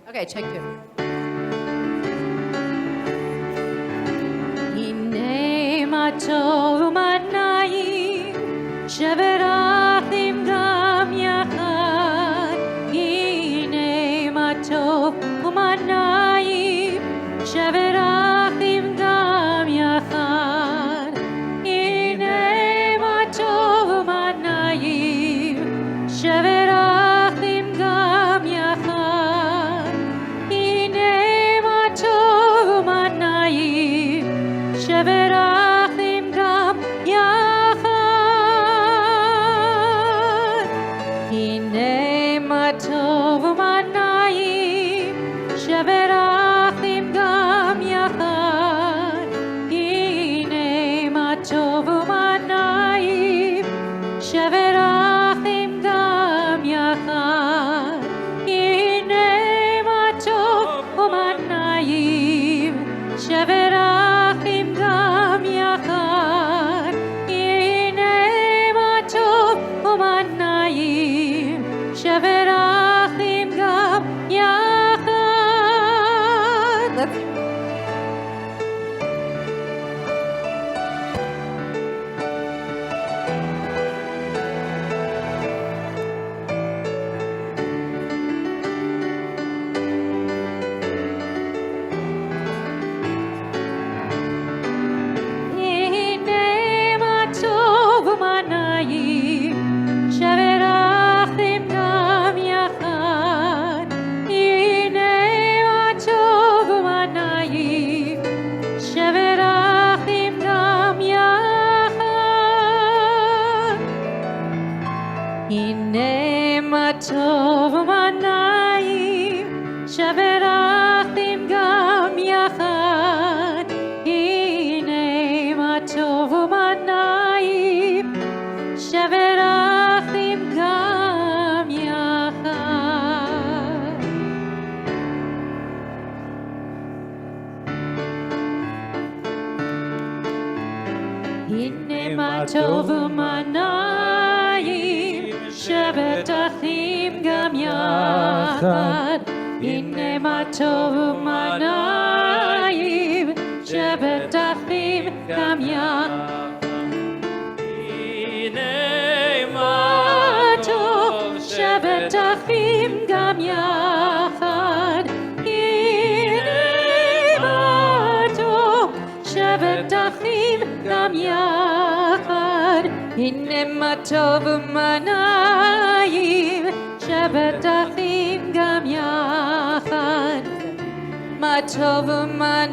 Okay, check two. הנה מה טוב ומה נעים, שברחתם גם יחד. הנה מה טוב ומה נעים, שברחתם גם יחד. הנה מה טוב ומה נעים, שברחתם גם יחד. הנה מה טוב ומה נעים, שברחתם גם יחד. הנה מה טוב ומה נעים, שברחתם גם יחד. הנה מה טוב ומה נעים, שברחתם גם יחד. הנה מה טוב ומה נעים, שברחתם גם יחד. הנה מה טוב ומה נעים, שברחתם גם יחד. הנה מה טוב ומה נעים, שברחתם גם יחד. הנה מה טוב ומה נעים, שברחתם גם יחד. הנה מה טוב ומה נעים, שברחתם גם יחד. הנה מה טוב ומה נעים, שברחתם גם יחד. הנה מה טוב ומה נעים, שבטחים גם יחד. הנה מה טוב ומה נעים, שבטחים גם יחד. הנה מה טוב, שבטחים גם יחד. הנה מה טוב, שבטחים גם יחד. הנה מה טוב ומה נעים, שבטחים גם יחד. מה טוב ומה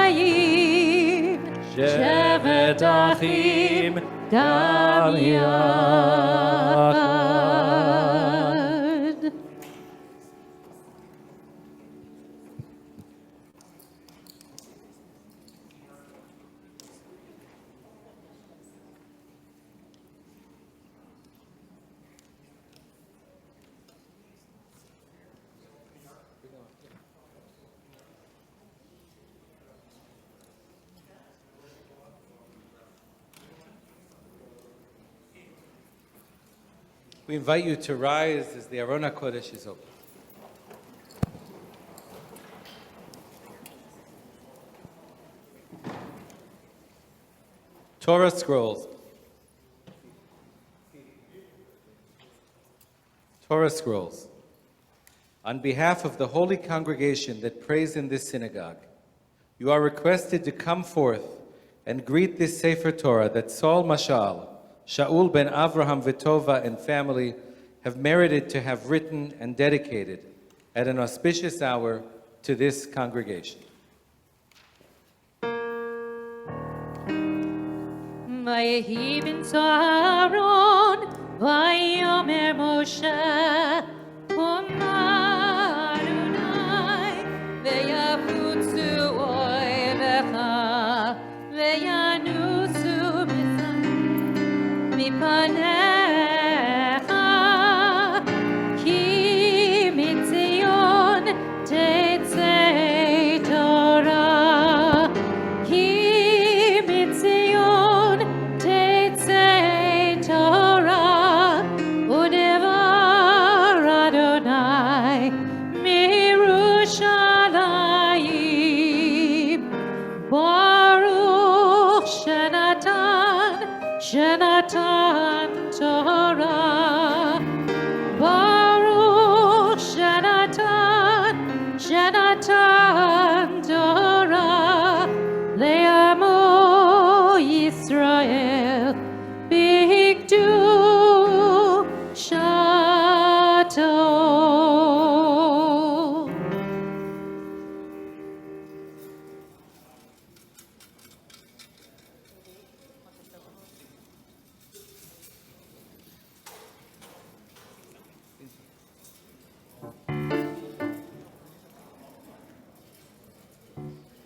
נעים, שבטחים גם יחד. We invite you to rise as the Aron HaKodesh is open. Torah scrolls. Torah scrolls. On behalf of the holy congregation that prays in this synagogue, you are requested to come forth and greet this Sefer Torah that Saul Mashal, Shaul ben Avraham Vitova and family have merited to have written and dedicated at an auspicious hour to this congregation. ויהי בנצור אהרון, ויאמר משה, אמר אדוני, ויפוצו אויביך, וינוסו מפניך, כי מציון תצא תורה, כי מציון תצא תורה, ודבר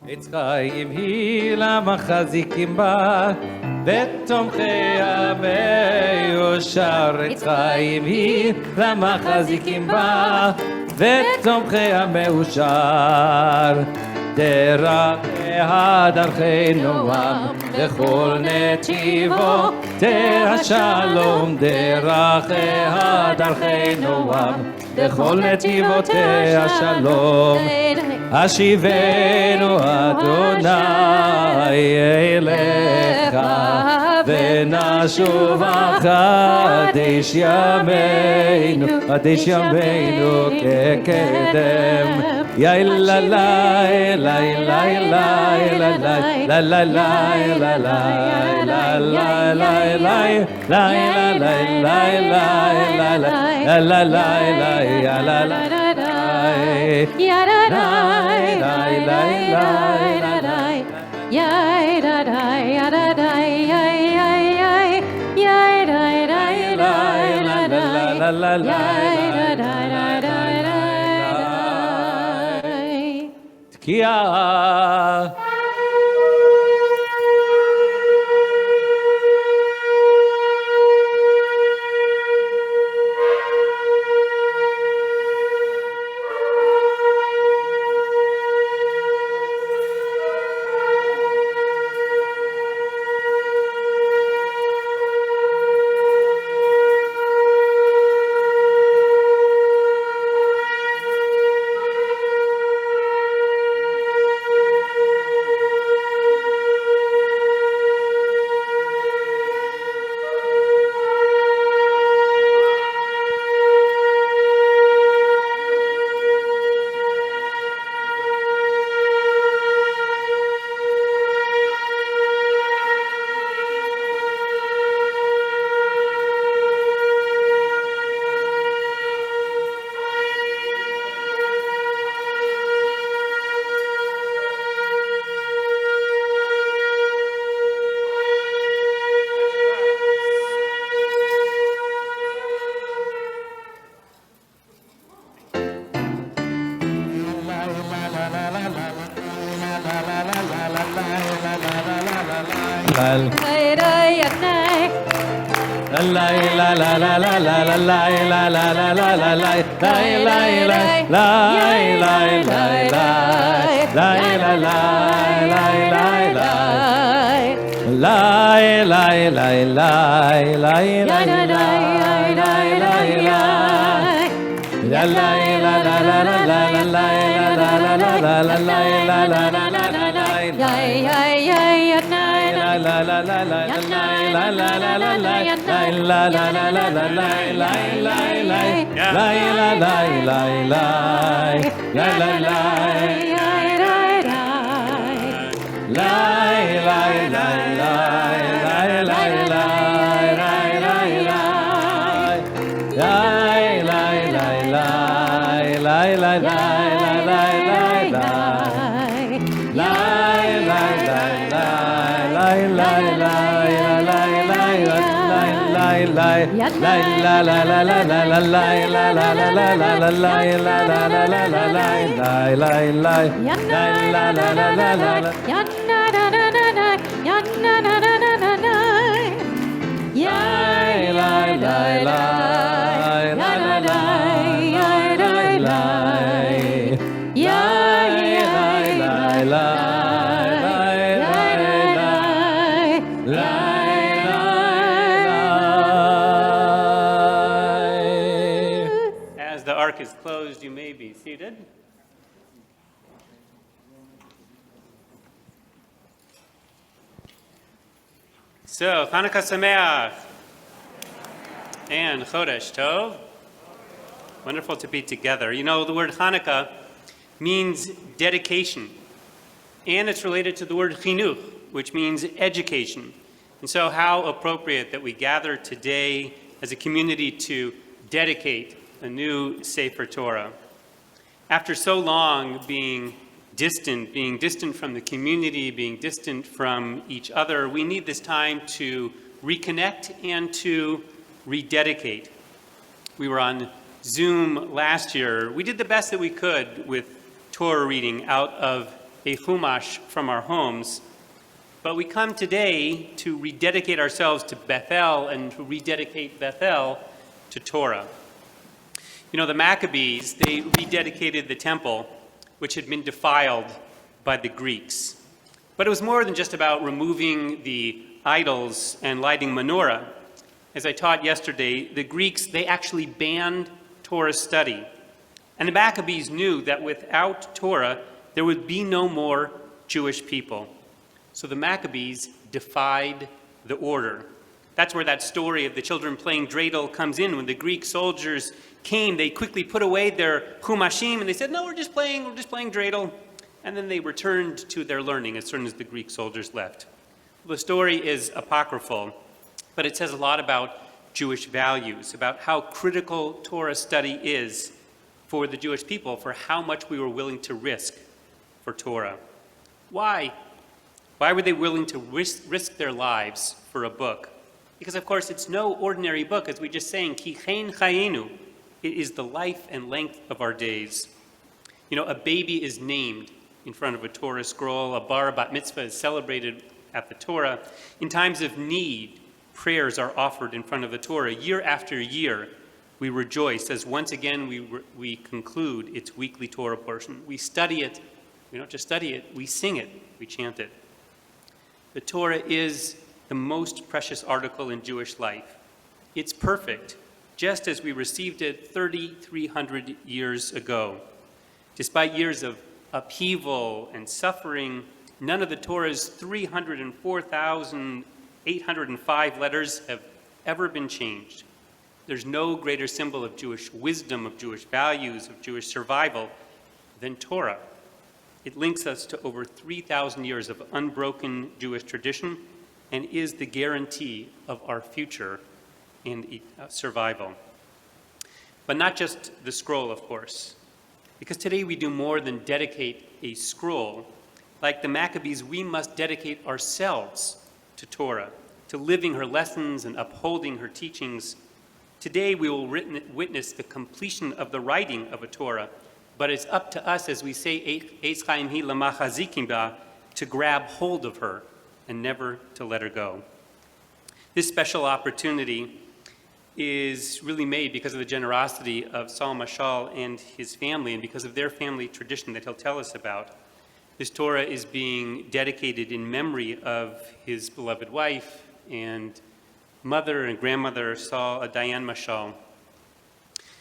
עץ חיים היא למחזיקים בה, ותומכי המאושר. עץ חיים היא למחזיקים בה, ותומכי המאושר. דרכיה דרכי נועם, וכל נתיבו השלום. דרכיה דרכי נועם, וכל נתיבותיה שלום. השיבנו אדוני אליך, ונשוב חדש ימינו, חדש ימינו כקדם. יא לה לה לה לה לה לה לה לה לה לה לה לה לה לה תקיעה. As the ark is closed, you may be seated. So, Hanukkah Sameach and Chodesh Tov. Wonderful to be together. You know, the word Hanukkah means dedication, and it's related to the word chinuch, which means education. And so how appropriate that we gather today as a community to dedicate a new Sefer Torah. After so long being distant from the community, being distant from each other, we need this time to reconnect and to rededicate. We were on Zoom last year. We did the best that we could with Torah reading out of a chumash from our homes, but we come today to rededicate ourselves to Bethel and to rededicate Bethel to Torah. You know, the Maccabees, they rededicated the temple, which had been defiled by the Greeks. But it was more than just about removing the idols and lighting menorah. As I taught yesterday, the Greeks, they actually banned Torah study. And the Maccabees knew that without Torah, there would be no more Jewish people. So the Maccabees defied the order. That's where that story of the children playing dreidel comes in. When the Greek soldiers came, they quickly put away their chumashim and they said, no, we're just playing dreidel. And then they returned to their learning as soon as the Greek soldiers left. The story is apocryphal, but it says a lot about Jewish values, about how critical Torah study is for the Jewish people, for how much we were willing to risk for Torah. Why? Why were they willing to risk their lives for a book? Because, of course, it's no ordinary book, as we just sang, Ki chen chayenu. It is the life and length of our days. You know, a baby is named in front of a Torah scroll. A bar bat mitzvah is celebrated at the Torah. In times of need, prayers are offered in front of the Torah. Year after year, we rejoice as once again we conclude its weekly Torah portion. We study it. We don't just study it, we sing it, we chant it. The Torah is the most precious article in Jewish life. It's perfect, just as we received it 3,300 years ago. Despite years of upheaval and suffering, none of the Torah's 304,805 letters have ever been changed. There's no greater symbol of Jewish wisdom, of Jewish values, of Jewish survival than Torah. It links us to over 3,000 years of unbroken Jewish tradition and is the guarantee of our future and survival. But not just the scroll, of course, because today we do more than dedicate a scroll. Like the Maccabees, we must dedicate ourselves to Torah, to living her lessons and upholding her teachings. Today we will witness the completion of the writing of a Torah, but it's up to us, as we say, Eitz Chaim hi lamachazikim ba, to grab hold of her and never to let her go. This special opportunity is really made because of the generosity of Saul Mashal and his family, and because of their family tradition that he'll tell us about. This Torah is being dedicated in memory of his beloved wife and mother and grandmother, Saul, Diane Mashal.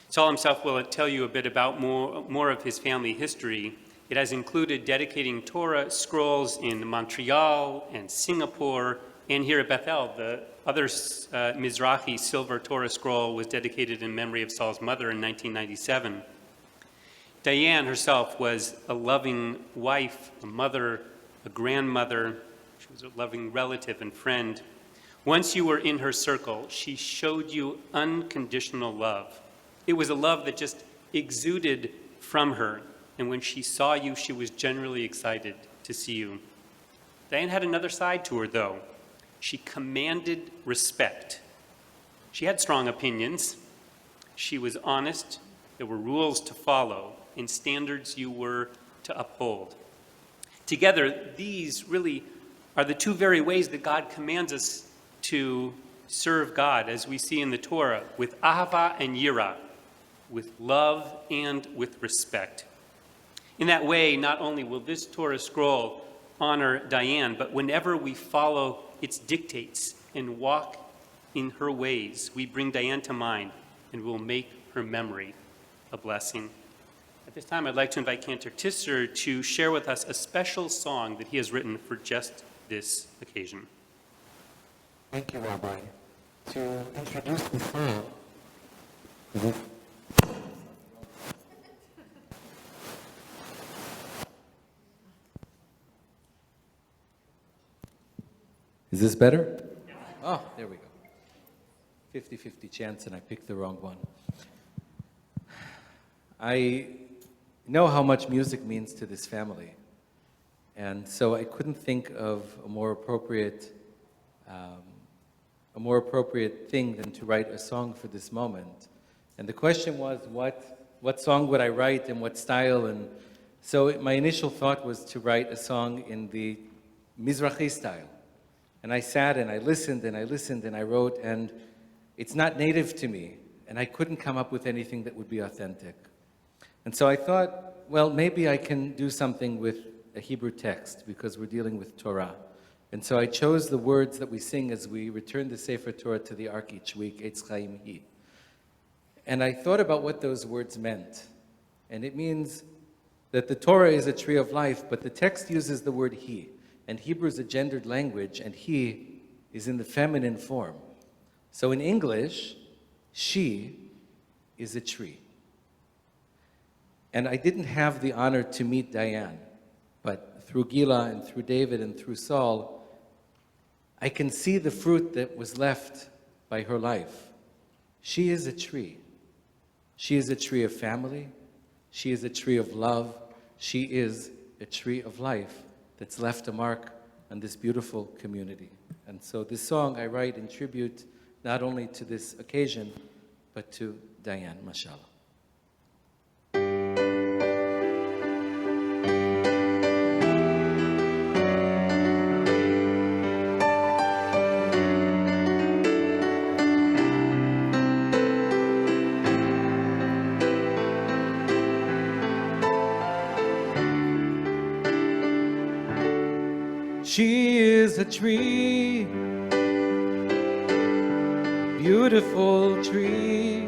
Saul himself will tell you a bit about more of his family history. It has included dedicating Torah scrolls in Montreal and Singapore, and here at Bethel. The other Mizrahi silver Torah scroll was dedicated in memory of Saul's mother in 1997. Diane herself was a loving wife, a mother, a grandmother. She was a loving relative and friend. Once you were in her circle, she showed you unconditional love. It was a love that just exuded from her, and when she saw you, she was genuinely excited to see you. Diane had another side to her, though. She commanded respect. She had strong opinions. She was honest. There were rules to follow and standards you were to uphold. Together, these really are the two very ways that God commands us to serve God, as we see in the Torah, with ahava and yira, with love and with respect. In that way, not only will this Torah scroll honor Diane, but whenever we follow its dictates and walk in her ways, we bring Diane to mind and will make her memory a blessing. At this time, I'd like to invite Cantor Tisser to share with us a special song that he has written for just this occasion. Thank you, Rabbi. To introduce the song, Is this better? Oh, there we go. 50-50 chance, and I picked the wrong one. I know how much music means to this family, and so I couldn't think of a more appropriate thing than to write a song for this moment. And the question was, what song would I write and what style? And So my initial thought was to write a song in the Mizrahi style. And I sat and I listened and I listened and I wrote, and it's not native to me, and I couldn't come up with anything that would be authentic. And so I thought, well, maybe I can do something with a Hebrew text because we're dealing with Torah. And so I chose the words that we sing as we return the Sefer Torah to the Ark each week, Eitz Chaim Hi. And I thought about what those words meant. And it means that the Torah is a tree of life, but the text uses the word He. And Hebrew is a gendered language, and He is in the feminine form. So in English, she is a tree. And I didn't have the honor to meet Diane, but through Gila and through David and through Saul, I can see the fruit that was left by her life. She is a tree. She is a tree of family. She is a tree of love. She is a tree of life that's left a mark on this beautiful community. And so this song I write in tribute not only to this occasion, but to Diane, mashallah. She is a tree, beautiful tree,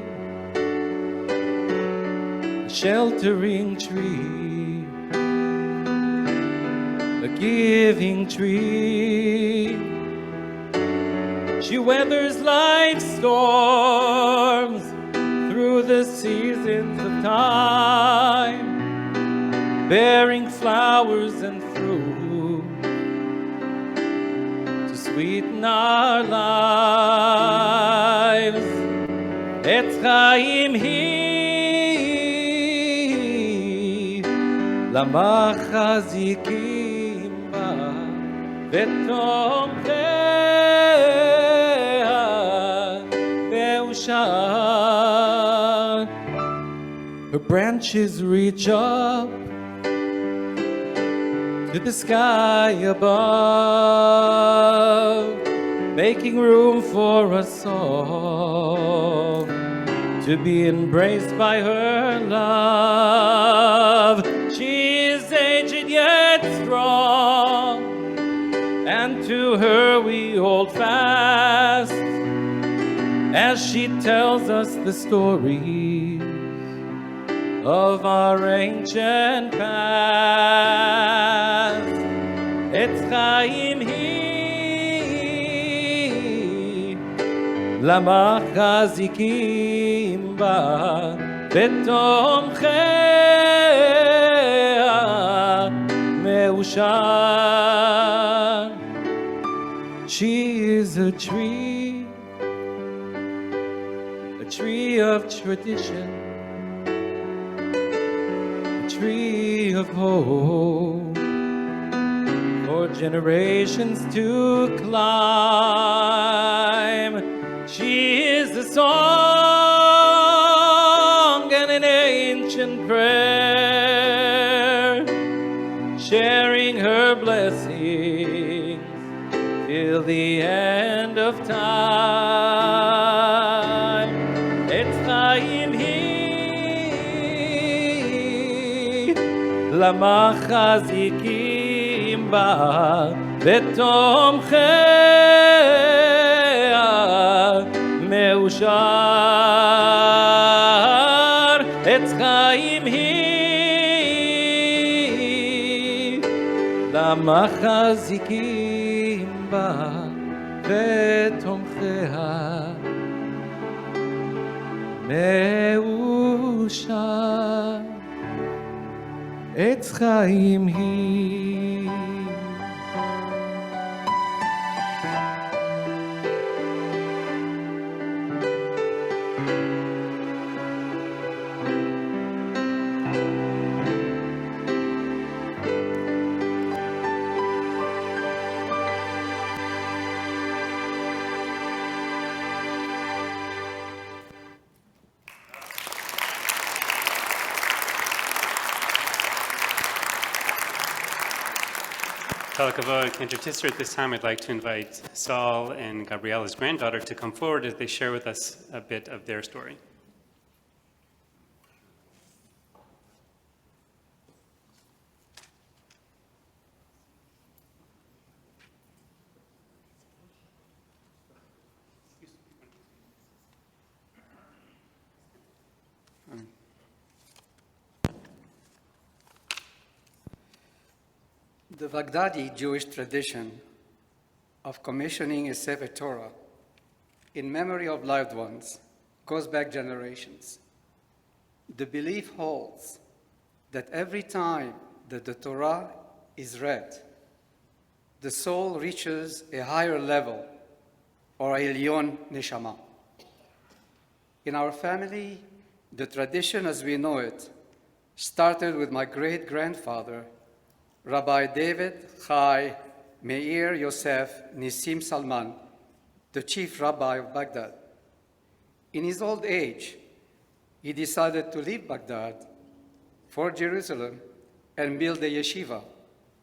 a sheltering tree, a giving tree. She weathers life's storms through the seasons of time, bearing flowers and fruit sweeten our lives. Etz Chaim Hi, למחזיקים בה ותומכיה מאושר. Her branches reach up to the sky above, making room for us all to be embraced by her love. She is aged yet strong, and to her we hold fast as she tells us the story of our ancient past. Etz Chaim Hi, למחזיקים בה ותומכיה מאושר. She is a tree of tradition, tree of hope for generations to climb. She is a song and an ancient prayer, sharing her blessings till the end of time. Etz Chaim Hi, למחזיקים בה ותומכיה מאושר. Etz Chaim Hi, למחזיקים בה ותומכיה מאושר. Etz Chaim Hi. Kalakavod Kantor at this time, I'd like to invite Saul and Gabriella's granddaughter to come forward as they share with us a bit of their story. The Baghdadi Jewish tradition of commissioning a Sefer Torah in memory of loved ones goes back generations. The belief holds that every time that the Torah is read, the soul reaches a higher level, or Elyon Neshama. In our family, the tradition as we know it started with my great-grandfather, Rabbi David Chai Meir Yosef Nisim Salman, the chief rabbi of Baghdad. In his old age, he decided to leave Baghdad for Jerusalem and build a yeshiva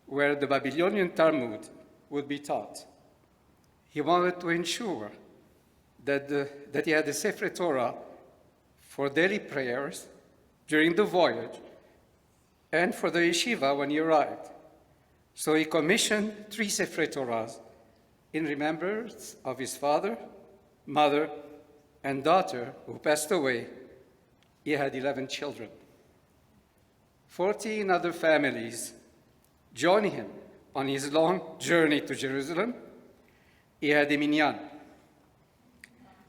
where the Babylonian Talmud would be taught. He wanted to ensure that he had a Sefer Torah for daily prayers during the voyage and for the yeshiva when he arrived. So he commissioned 3 Sefer Torahs in remembrance of his father, mother, and daughter who passed away. He had 11 children. 14 other families joined him on his long journey to Jerusalem. He had a minyan.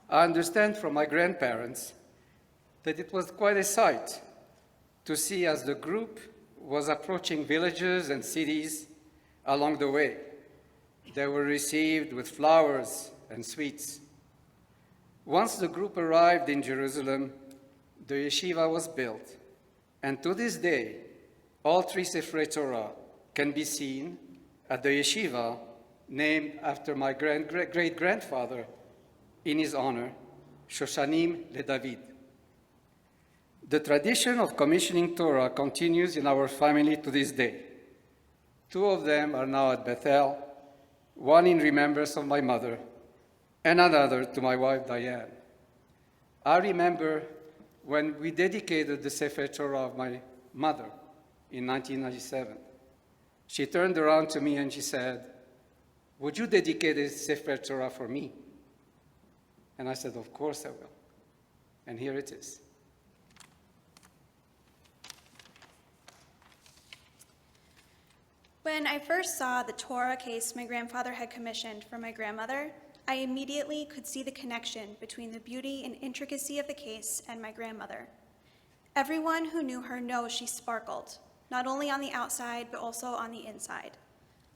I understand from my grandparents that it was quite a sight to see as the group was approaching villages and cities along the way. They were received with flowers and sweets. Once the group arrived in Jerusalem, the yeshiva was built, and to this day, all 3 Sefer Torah can be seen at the yeshiva named after my great-grandfather in his honor, Shoshanim LeDavid. The tradition of commissioning Torah continues in our family to this day. 2 of them are now at Bethel, one in remembrance of my mother, and another to my wife Diane. I remember when we dedicated the Sefer Torah of my mother in 1997. She turned around to me and she said, "Would you dedicate a Sefer Torah for me?" And I said, "Of course I will." And here it is. When I first saw the Torah case my grandfather had commissioned for my grandmother, I immediately could see the connection between the beauty and intricacy of the case and my grandmother. Everyone who knew her knows she sparkled, not only on the outside, but also on the inside.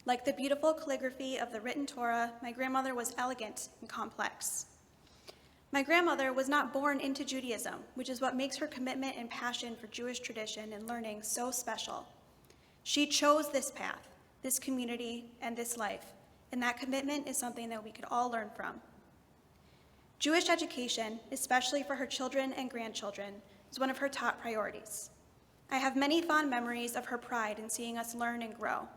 Like the beautiful calligraphy of the written Torah, my grandmother was elegant and complex. My grandmother was not born into Judaism, which is what makes her commitment and passion for Jewish tradition and learning so special. She chose this path, this community, and this life, and that commitment is something that we could all learn from. Jewish education, especially for her children and grandchildren, is one of her top priorities. I have many fond memories of her pride in seeing us learn and grow.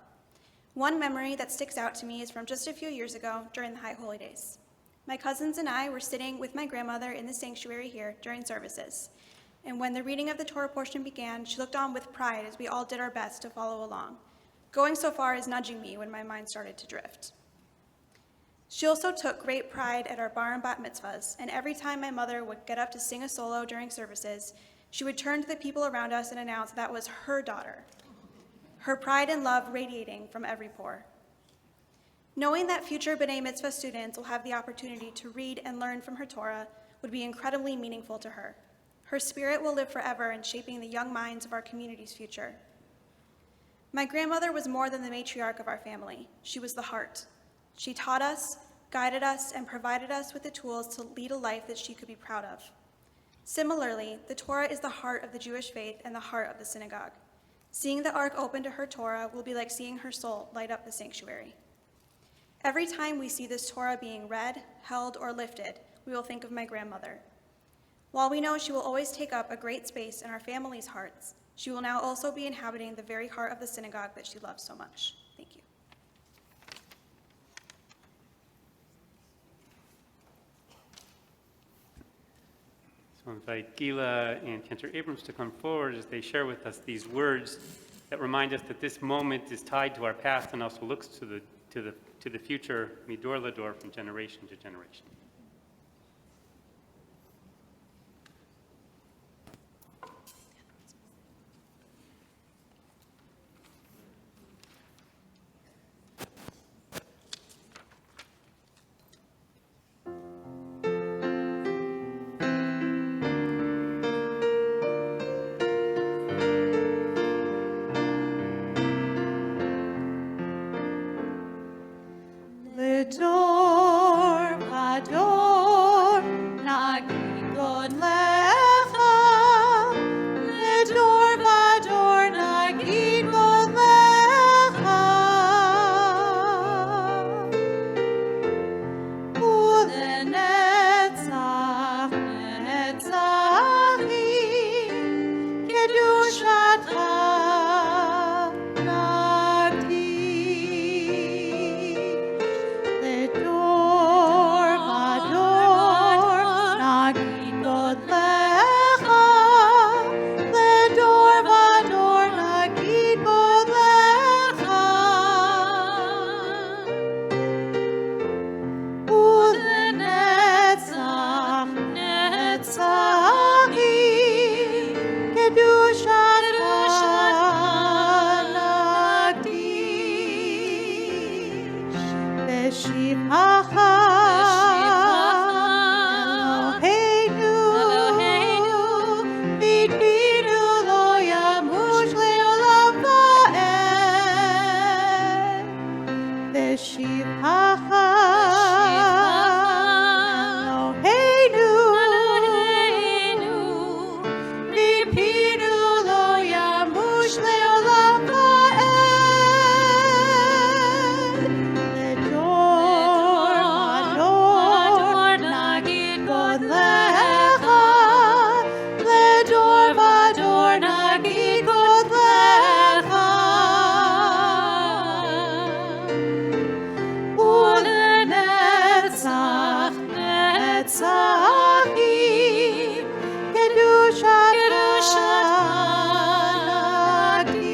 One memory that sticks out to me is from just a few years ago during the High Holy Days. My cousins and I were sitting with my grandmother in the sanctuary here during services, and when the reading of the Torah portion began, she looked on with pride as we all did our best to follow along, going so far as nudging me when my mind started to drift. She also took great pride at our bar and bat mitzvahs, and every time my mother would get up to sing a solo during services, she would turn to the people around us and announce that was her daughter, her pride and love radiating from every pore. Knowing that future B'nai Mitzvah students will have the opportunity to read and learn from her Torah would be incredibly meaningful to her. Her spirit will live forever in shaping the young minds of our community's future. My grandmother was more than the matriarch of our family. She was the heart. She taught us, guided us, and provided us with the tools to lead a life that she could be proud of. Similarly, the Torah is the heart of the Jewish faith and the heart of the synagogue. Seeing the ark open to her Torah will be like seeing her soul light up the sanctuary. Every time we see this Torah being read, held, or lifted, we will think of my grandmother. While we know she will always take up a great space in our family's hearts, she will now also be inhabiting the very heart of the synagogue that she loves so much. Thank you. So I'll invite Gila and Cantor Abrams to come forward as they share with us these words that remind us that this moment is tied to our past and also looks to the future, midor lador, from generation to generation. Ledor vador nagid god lecha. Ledor vador nagid god lecha. Ulenetzach netzachim kedushatcha nagdish. Ledor vador nagid god lecha. Ledor vador nagid god lecha. Ulenetzach netzachim kedushatcha nagdish. B'shivcha Eloheinu v'idbinu lo yamush le'olam va'ed. B'shivcha Eloheinu v'idbinu lo yamush le'olam va'ed. Ledor vador nagid god lecha. Ledor vador nagid god lecha. Ulenetzach netzachim kedushatcha nagdish.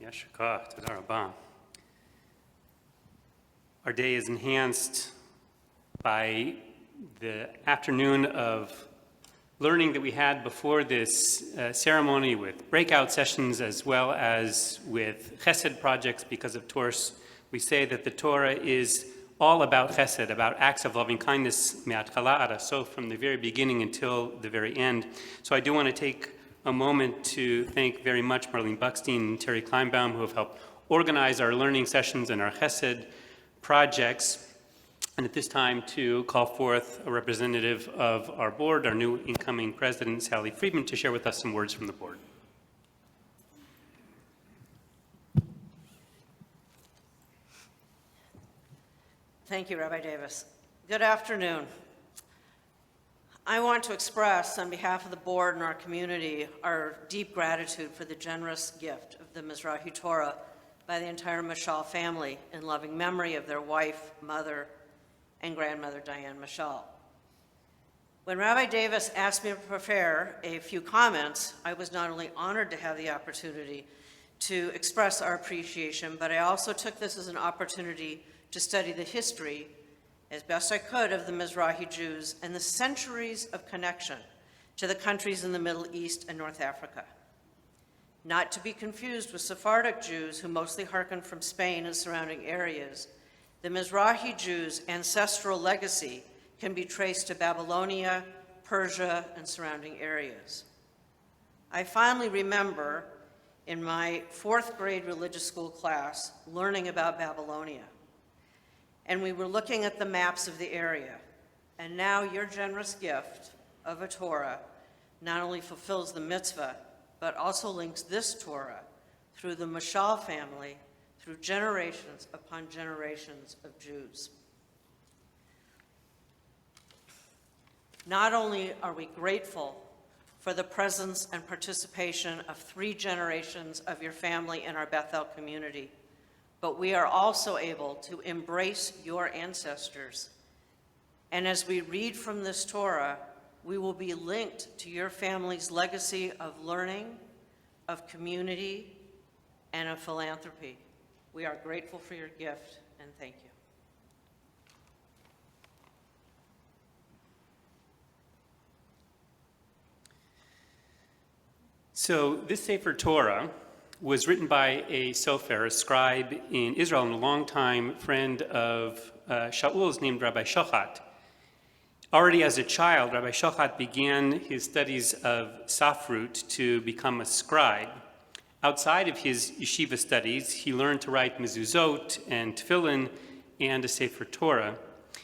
Yashikah, Toda Rabah. Our day is enhanced by the afternoon of learning that we had before this ceremony, with breakout sessions as well as with chesed projects. Because of course we say that the Torah is all about chesed, about acts of loving kindness, me'atchala ad hasof, from the very beginning until the very end. So I do want to take a moment to thank very much Marlene Buckstein and Terry Kleinbaum, who have helped organize our learning sessions and our chesed projects. And at this time, to call forth a representative of our board, our new incoming president, Sally Friedman, to share with us some words from the board. Thank you, Rabbi Davis. Good afternoon. I want to express, on behalf of the board and our community, our deep gratitude for the generous gift of the Mizrahi Torah by the entire Mashal family in loving memory of their wife, mother, and grandmother, Diane Mashal. When Rabbi Davis asked me to prepare a few comments, I was not only honored to have the opportunity to express our appreciation, but I also took this as an opportunity to study the history, as best I could, of the Mizrahi Jews and the centuries of connection to the countries in the Middle East and North Africa. Not to be confused with Sephardic Jews, who mostly hearken from Spain and surrounding areas, the Mizrahi Jews' ancestral legacy can be traced to Babylonia, Persia, and surrounding areas. I fondly remember in my 4th grade religious school class learning about Babylonia. And we were looking at the maps of the area. And now your generous gift of a Torah not only fulfills the mitzvah, but also links this Torah through the Mashal family, through generations upon generations of Jews. Not only are we grateful for the presence and participation of 3 generations of your family in our Bethel community, but we are also able to embrace your ancestors. And as we read from this Torah, we will be linked to your family's legacy of learning, of community, and of philanthropy. We are grateful for your gift, and thank you. So this Sefer Torah was written by a sofer, a scribe in Israel, and a longtime friend of Shaul's named Rabbi Shochat. Already as a child, Rabbi Shochat began his studies of Safrut to become a scribe. Outside of his yeshiva studies, he learned to write mezuzot and tefillin and a Sefer Torah.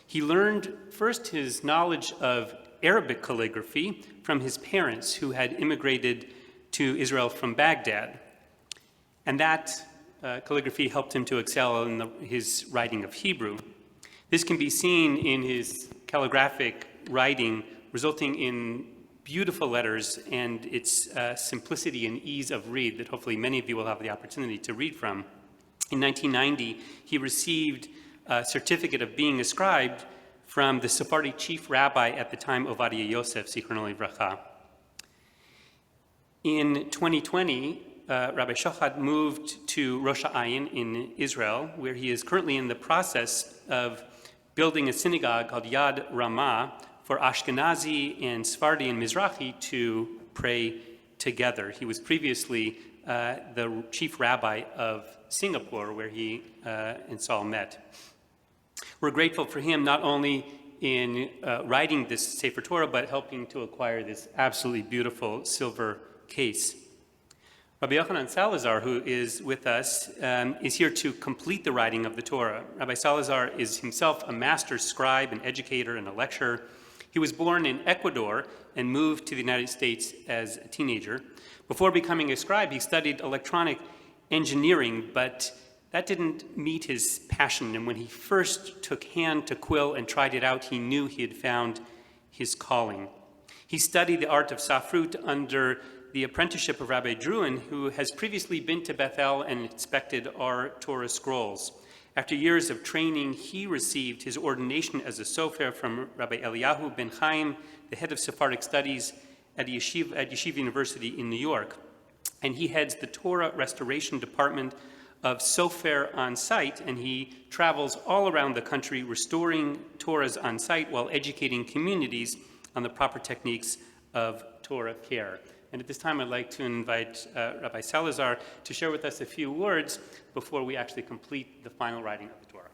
He learned first his knowledge of Arabic calligraphy from his parents, who had immigrated to Israel from Baghdad. And that calligraphy helped him to excel in his writing of Hebrew. This can be seen in his calligraphic writing, resulting in beautiful letters and its simplicity and ease of read that hopefully many of you will have the opportunity to read from. In 1990, he received a certificate of being a scribe from the Sephardi chief rabbi at the time, Ovadia Yosef, Zichrono Livracha. In 2020, Rabbi Shochat moved to Rosh Hashanah in Israel, where he is currently in the process of building a synagogue called Yad Ramah for Ashkenazi and Sephardi and Mizrahi to pray together. He was previously the chief rabbi of Singapore, where he and Saul met. We're grateful for him not only in writing this Sefer Torah, but helping to acquire this absolutely beautiful silver case. Rabbi Yochanan Salazar, who is with us, is here to complete the writing of the Torah. Rabbi Salazar is himself a master scribe, an educator, and a lecturer. He was born in Ecuador and moved to the United States as a teenager. Before becoming a scribe, he studied electronic engineering, but that didn't meet his passion. And when he first took hand to quill and tried it out, he knew he had found his calling. He studied the art of Safrut under the apprenticeship of Rabbi Druin, who has previously been to Bethel and inspected our Torah scrolls. After years of training, he received his ordination as a sofer from Rabbi Eliyahu ben Chaim, the head of Sephardic studies at Yeshiva University in New York. And he heads the Torah Restoration Department of Sofer on site, and he travels all around the country restoring Torahs on site while educating communities on the proper techniques of Torah care. And at this time, I'd like to invite Rabbi Salazar to share with us a few words before we actually complete the final writing of the Torah.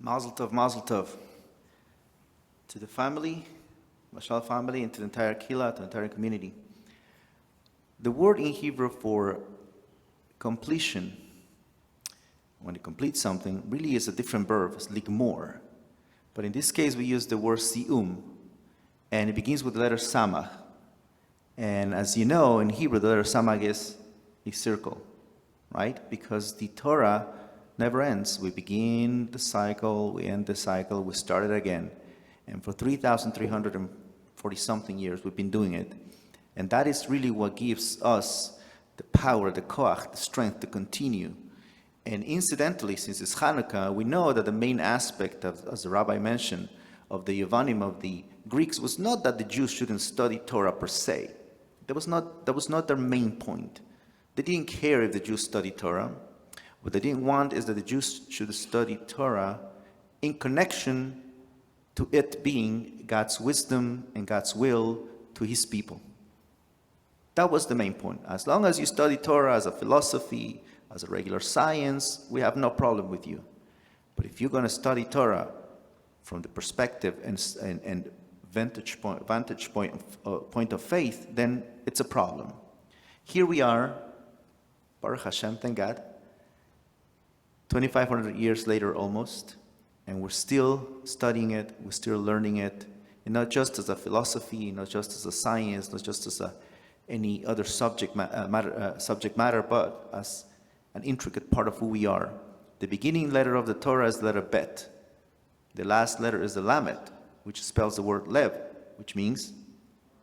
Mazel tov, to the family, Mashal family, and to the entire Kila, to the entire community. The word in Hebrew for completion, when you complete something, really is a different verb, it's ligmor. But in this case, we use the word Siyum, and it begins with the letter Samach. And as you know, in Hebrew, the letter samag is a circle, right? Because the Torah never ends. We begin the cycle, we end the cycle, we start it again. And for 3,340-something years, we've been doing it. And that is really what gives us the power, the koach, the strength to continue. And incidentally, since it's Hanukkah, we know that the main aspect of, as the rabbi mentioned, of the Yevanim, of the Greeks, was not that the Jews shouldn't study Torah per se. That was not their main point. They didn't care if the Jews studied Torah. What they didn't want is that the Jews should study Torah in connection to it being God's wisdom and God's will to his people. That was the main point. As long as you study Torah as a philosophy, as a regular science, we have no problem with you. But if you're going to study Torah from the perspective and vantage point of faith, then it's a problem. Here we are, Baruch Hashem, thank God, 2,500 years later almost, and we're still studying it, we're still learning it, and not just as a philosophy, not just as a science, not just as any other subject matter, but as an intricate part of who we are. The beginning letter of the Torah is the letter Bet. The last letter is the Lamed, which spells the word Lev, which means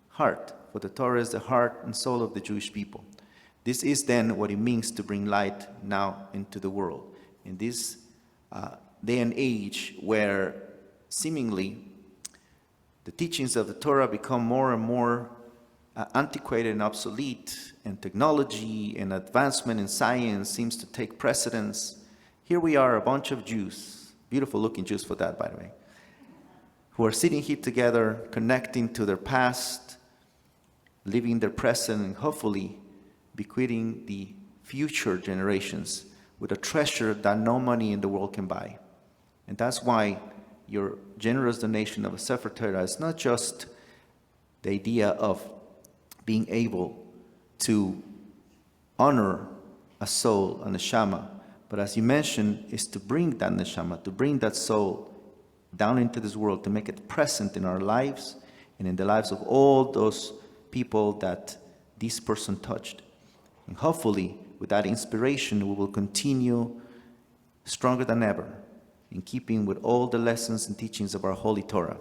heart. For the Torah is the heart and soul of the Jewish people. This is then what it means to bring light now into the world. In this day and age where seemingly the teachings of the Torah become more and more antiquated and obsolete, and technology and advancement in science seems to take precedence, here we are, a bunch of Jews, beautiful looking Jews for that, by the way, who are sitting here together, connecting to their past, living their present, and hopefully bequeathing the future generations with a treasure that no money in the world can buy. And that's why your generous donation of a Sefer Torah is not just the idea of being able to honor a soul, a neshama, but as you mentioned, is to bring that neshama, to bring that soul down into this world, to make it present in our lives and in the lives of all those people that this person touched. And hopefully, with that inspiration, we will continue stronger than ever in keeping with all the lessons and teachings of our Holy Torah.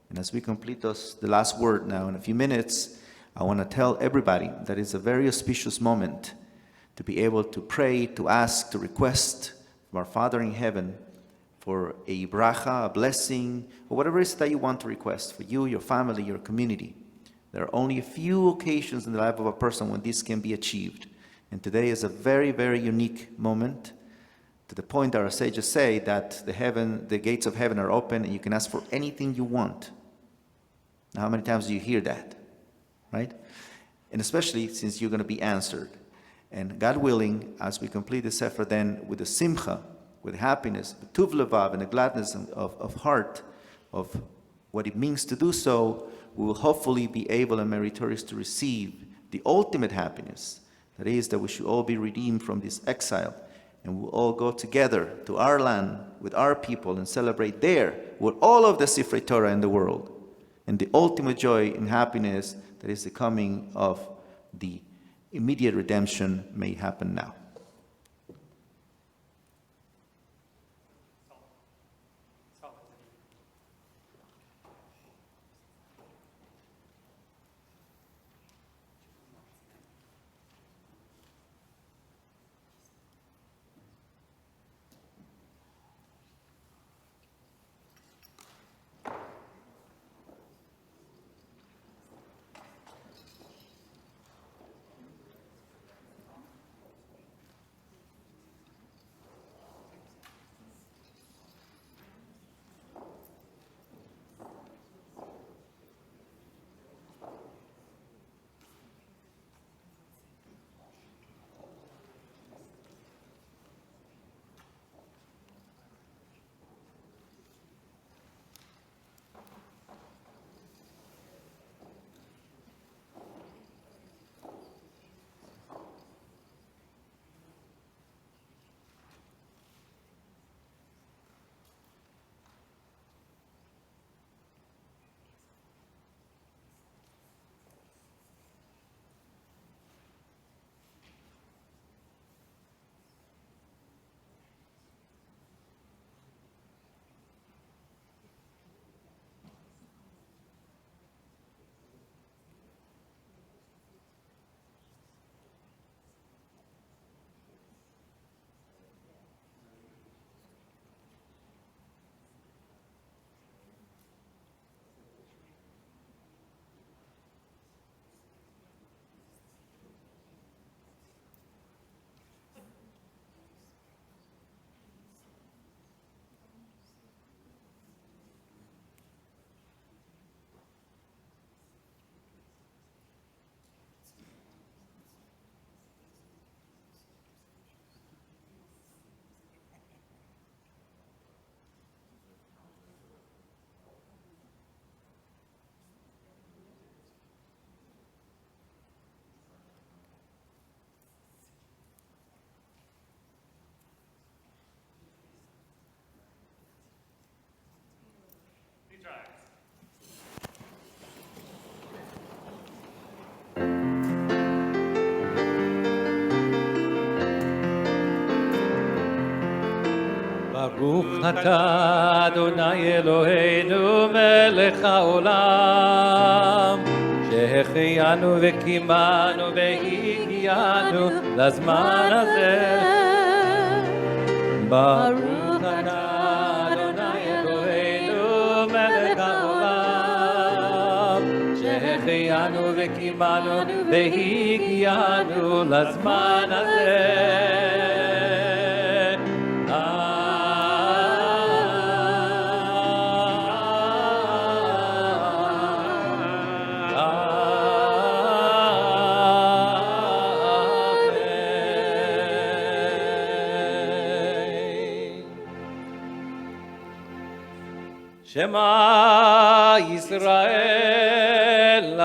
And as we complete the last word now in a few minutes, I want to tell everybody that it's a very auspicious moment to be able to pray, to ask, to request from our Father in heaven for a bracha, a blessing, or whatever it is that you want to request for you, your family, your community. There are only a few occasions in the life of a person when this can be achieved. And today is a very, very unique moment, to the point that our sages say that the gates of heaven are open and you can ask for anything you want. Now, how many times do you hear that? Right? And especially since you're going to be answered. And God willing, as we complete the Sefer then with the simcha, with happiness, with tuv levav, and the gladness of heart of what it means to do so, we will hopefully be able and meritorious to receive the ultimate happiness. That is, that we should all be redeemed from this exile, and we'll all go together to our land with our people and celebrate there with all of the Sifrei Torah in the world. And the ultimate joy and happiness that is the coming of the immediate redemption may happen now. ברוך אתה אדוני אלוהינו מלך העולם שהחיינו וקיימנו והגיענו לזמן הזה. ברוך אתה אדוני אלוהינו מלך העולם שהחיינו וקיימנו והגיענו לזמן הזה. Shema Yisrael,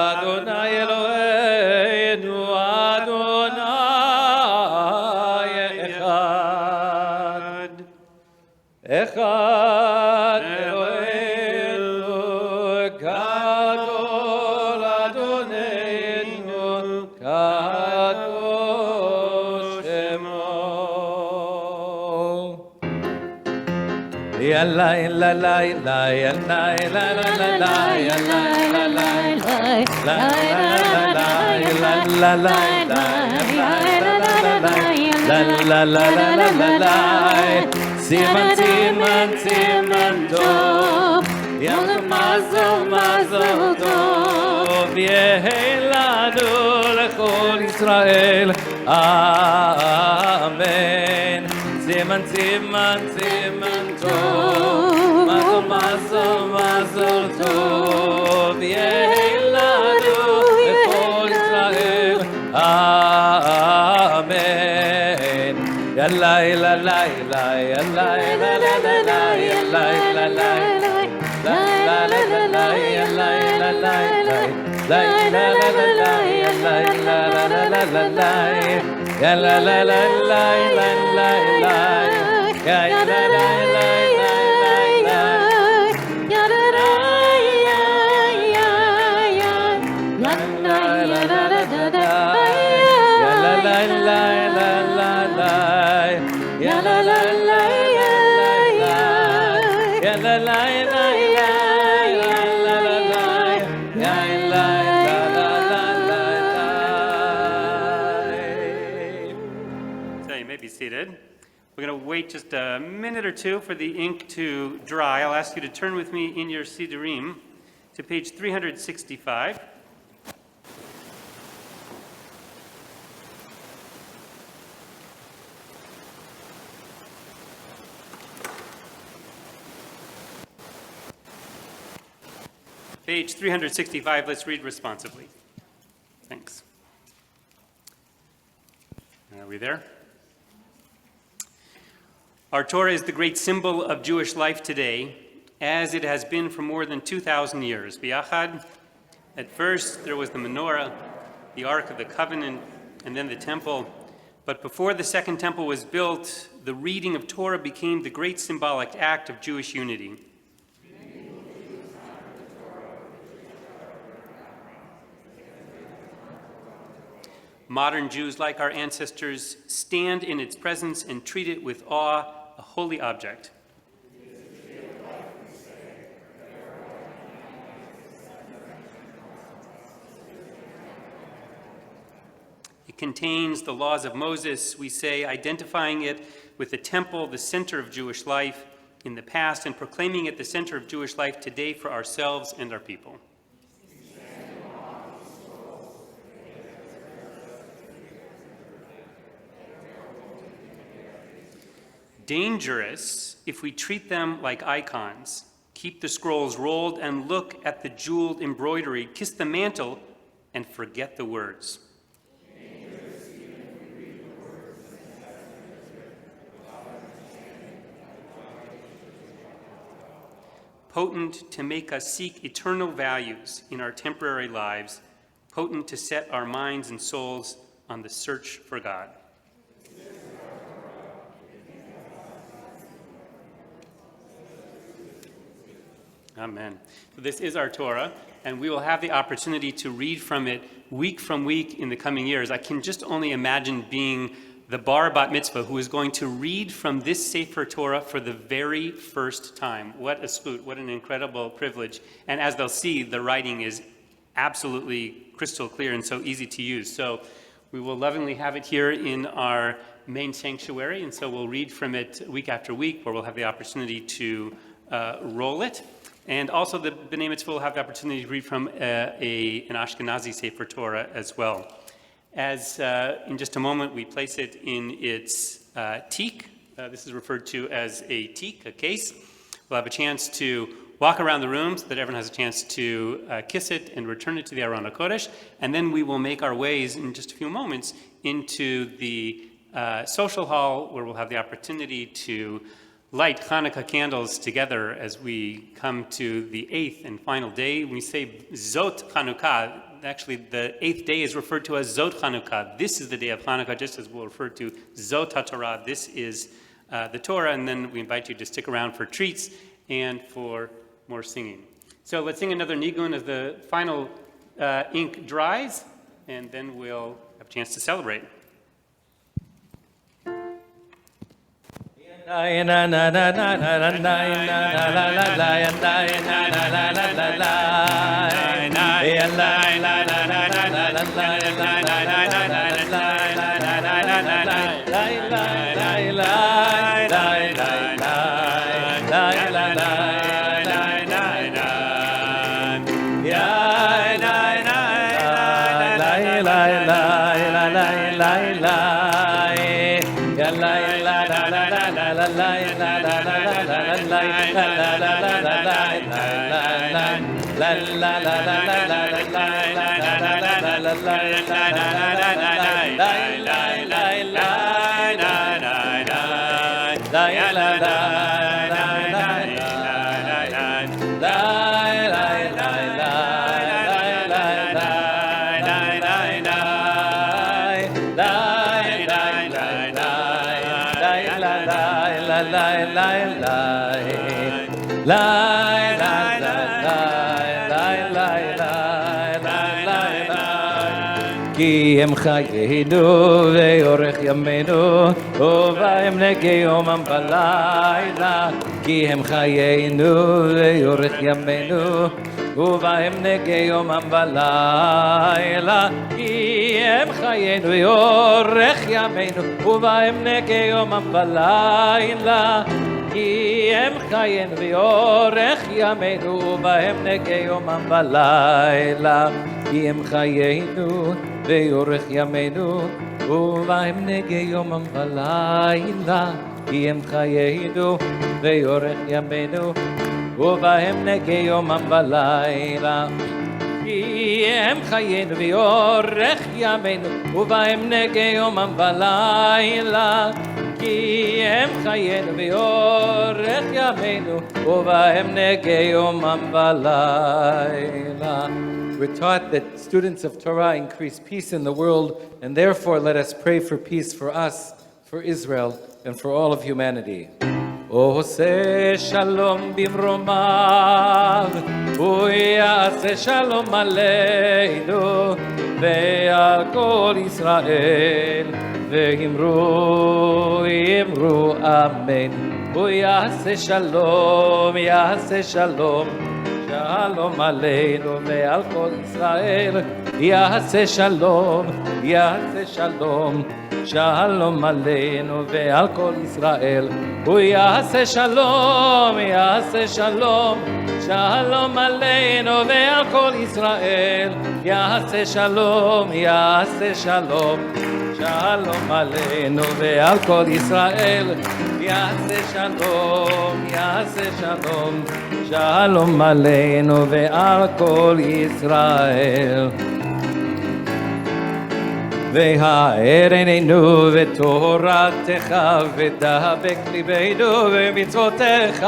Adonai Eloheinu, Adonai Echad. Echad Eloheinu, Gadol Adonenu, Kadosh Shemo. Yalla la la la yalla la la la la yalla la la la la la la la Siman siman siman tov Yom mazel mazel tov Yehi lanu lechol Yisrael Amen. Siman siman siman tov Mazel mazel tov Yehi lanu lechol Yisrael Amen. Yalla la la la yalla la la la la yalla la la la la la la yalla la la la la la la la yalla la la la la la yalla la la la la la la yalla la la la la So you may be seated. We're going to wait just a minute or two for the ink to dry. I'll ask you to turn with me in your Sidurim to page 365. Page 365, let's read responsively. Thanks. Are we there? Our Torah is the great symbol of Jewish life today, as it has been for more than 2,000 years. Biachad, at first there was the menorah, the Ark of the Covenant, and then the temple. But before the second temple was built, the reading of Torah became the great symbolic act of Jewish unity. Modern Jews, like our ancestors, stand in its presence and treat it with awe, a holy object. It contains the laws of Moses, we say, identifying it with the temple, the center of Jewish life in the past, and proclaiming it the center of Jewish life today for ourselves and our people. Dangerous if we treat them like icons, keep the scrolls rolled and look at the jeweled embroidery, kiss the mantle and forget the words. Potent to make us seek eternal values in our temporary lives, potent to set our minds and souls on the search for God. Amen. So this is our Torah, and we will have the opportunity to read from it week from week in the coming years. I can just only imagine being the bar bat mitzvah, who is going to read from this Sefer Torah for the very first time. What a zchut, what an incredible privilege. And as they'll see, the writing is absolutely crystal clear and so easy to use. So we will lovingly have it here in our main sanctuary, and so we'll read from it week after week, where we'll have the opportunity to roll it. And also the B'nai Mitzvah will have the opportunity to read from an Ashkenazi Sefer Torah as well. As in just a moment we place it in its teak, this is referred to as a teak, a case. We'll have a chance to walk around the room so that everyone has a chance to kiss it and return it to the Aron HaKodesh, and then we will make our ways in just a few moments into the social hall, where we'll have the opportunity to light Hanukkah candles together as we come to the 8th and final day. When we say Zot Hanukkah, actually the 8th day is referred to as Zot Hanukkah. This is the day of Hanukkah, just as we'll refer to Zot HaTorah. This is the Torah, and then we invite you to stick around for treats and for more singing. So let's sing another nigun as the final ink dries, and then we'll have a chance to celebrate. כי הם חיינו ואורך ימינו ובהם נגי יומם בלילה כי הם חיינו ואורך ימינו ובהם נגי יומם בלילה כי הם חיינו ואורך ימינו ובהם נגי יומם בלילה כי הם חיינו ואורך ימינו ובהם נגי יומם בלילה כי הם חיינו ואורך ימינו ובהם נגי יומם בלילה כי הם חיינו ואורך ימינו ובהם נגי יומם בלילה כי הם חיינו ואורך ימינו ובהם נגי יומם בלילה כי הם חיינו ואורך ימינו ובהם נגי יומם בלילה. We're taught that students of Torah increase peace in the world, and therefore let us pray for peace for us, for Israel, and for all of humanity. עושה שלום במרומיו, הוא יעשה שלום עלינו ועל כל ישראל, ואמרו אמן. הוא יעשה שלום, יעשה שלום, שלום עלינו ועל כל ישראל, יעשה שלום, יעשה שלום, שלום עלינו ועל כל ישראל. הוא יעשה שלום, יעשה שלום, שלום עלינו ועל כל ישראל. יעשה שלום, יעשה שלום, שלום עלינו ועל כל ישראל. יעשה שלום, יעשה שלום, שלום עלינו ועל כל ישראל. והאר עינינו ותורתך ודבק ליבנו ומצוותיך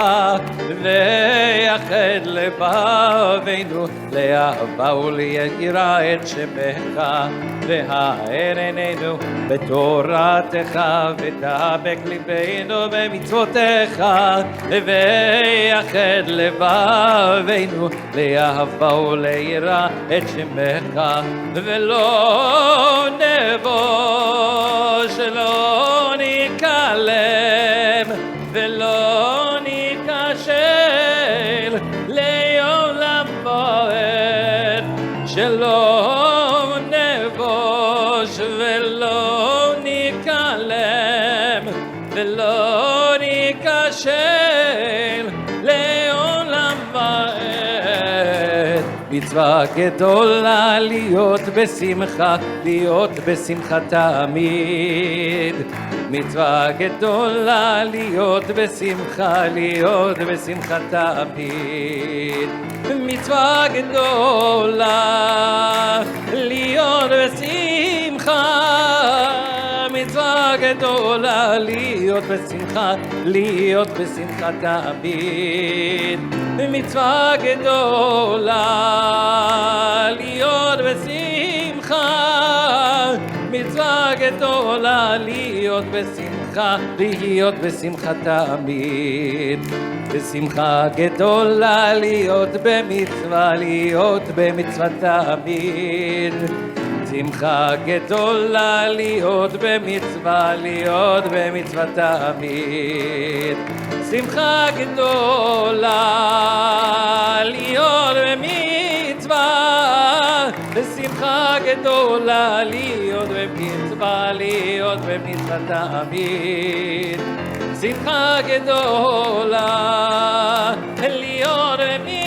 ויחד לבבינו לאהבה וליראה את שמך. והאר עינינו בתורתך ודבק ליבנו ומצוותיך ויחד לבבינו לאהבה וליראה את שמך. ולא נבוש לא ניכלם ולא ניכשל לעולם ועד שלום נבוש ולא ניכלם ולא ניכשל לעולם ועד מצווה גדולה להיות בשמחה תמיד מצווה גדולה להיות בשמחה תמיד מצווה גדולה להיות בשמחה מצווה גדולה להיות בשמחה תמיד מצווה גדולה להיות בשמחה מצווה גדולה להיות בשמחה תמיד בשמחה גדולה להיות במצווה תמיד שמחה גדולה להיות במצווה תמיד שמחה גדולה להיות במצווה שמחה גדולה להיות במצווה תמיד שמחה גדולה להיות במצווה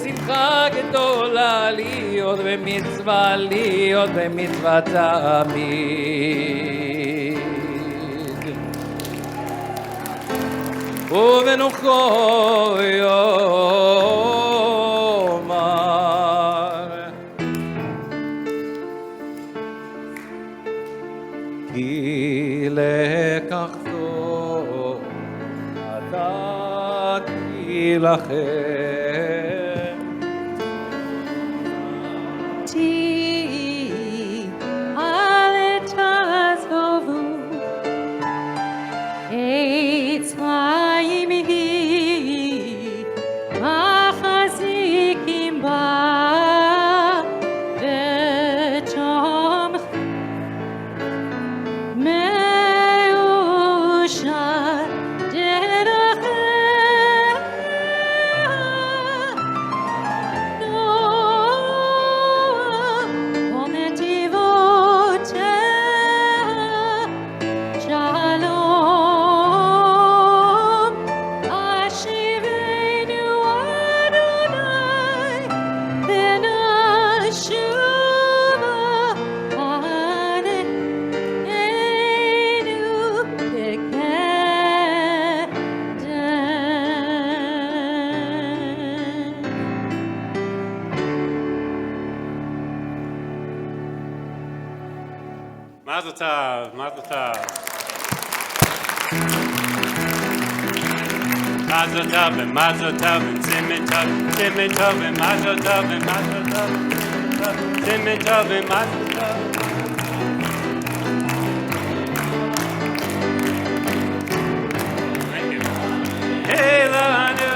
שמחה גדולה להיות במצווה תמיד ובנוחו יאמר כי לקחתו נתתי לכם ti ale tazovu eitz laimi machazikim ba vetom meusha derachem Mazel tov, mazel tov. Mazel tov and mazel tov and simen tov and mazel tov and mazel tov simen tov and mazel tov. Thank you. Hey, lanu,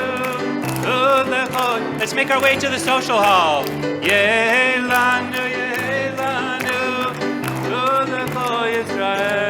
ulechot. Let's make our way to the social hall. Yeh lanu, Yisrael.